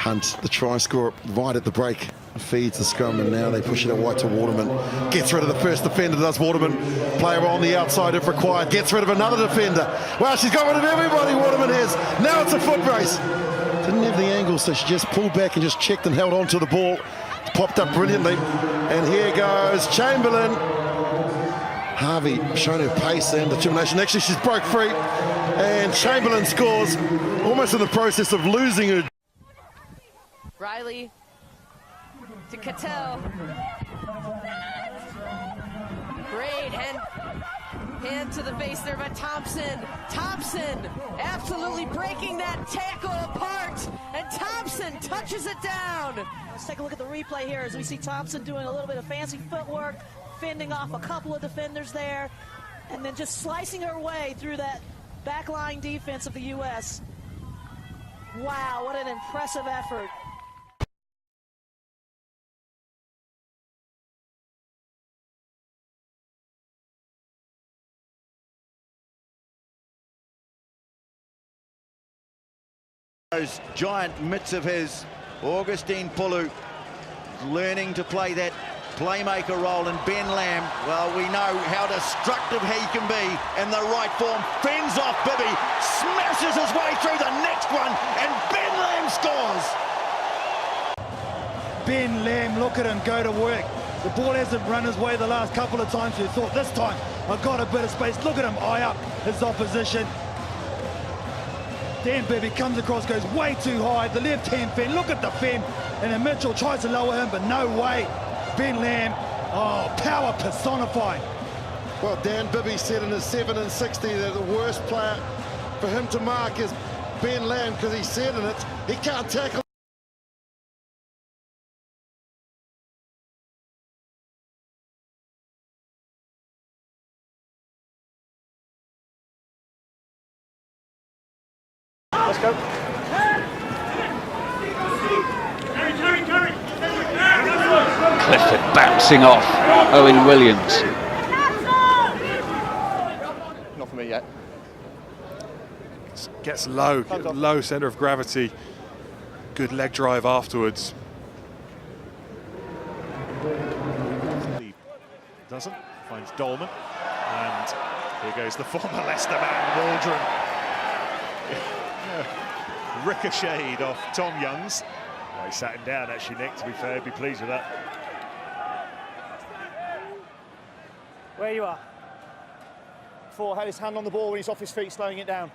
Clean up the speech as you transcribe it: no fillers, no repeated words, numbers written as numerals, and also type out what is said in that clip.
Hunt, the try scorer, right at the break, feeds the scrum, and now they push it out wide to Waterman. Gets rid of the first defender, does Waterman. Player on the outside if required. Gets rid of another defender. Wow, she's got rid of everybody, Waterman has. Now it's a foot race. Didn't have the angle, so she just pulled back and just checked and held on to the ball. Popped up brilliantly. And here goes Chamberlain. Harvey showing her pace and determination. Actually, she's broke free. And Chamberlain scores, almost in the process of losing her. Riley to Cattell. Great hand to the base there by Thompson. Thompson absolutely breaking that tackle apart, and Thompson touches it down. Let's take a look at the replay here as we see Thompson doing a little bit of fancy footwork, fending off a couple of defenders there, and then just slicing her way through that backline defense of the U.S. Wow, what an impressive effort. Those giant mitts of his, Augustine Pulu, learning to play that playmaker role, and Ben Lamb, well, we know how destructive he can be in the right form. Fends off Bibby, smashes his way through the next one, and Ben Lamb scores. Ben Lamb, look at him go to work. The ball hasn't run his way the last couple of times. You thought, this time I've got a bit of space. Look at him eye up his opposition. Dan Bibby comes across, goes way too high. The left-hand fend, look at the fend. And then Mitchell tries to lower him, but no way. Ben Lamb, oh, power personified. Well, Dan Bibby said in his 7 and 60 that the worst player for him to mark is Ben Lamb, because he said in it, he can't tackle. Let's go. Clifford bouncing off Owen Williams. Not for me yet. Gets low, low centre of gravity. Good leg drive afterwards. Doesn't, finds Dolman, and here goes the former Leicester man, Waldron. Ricocheted off Tom Young's. Well, he sat him down actually, Nick, to be fair, I'd be pleased with that. Where you are? Four had his hand on the ball when he's off his feet, slowing it down.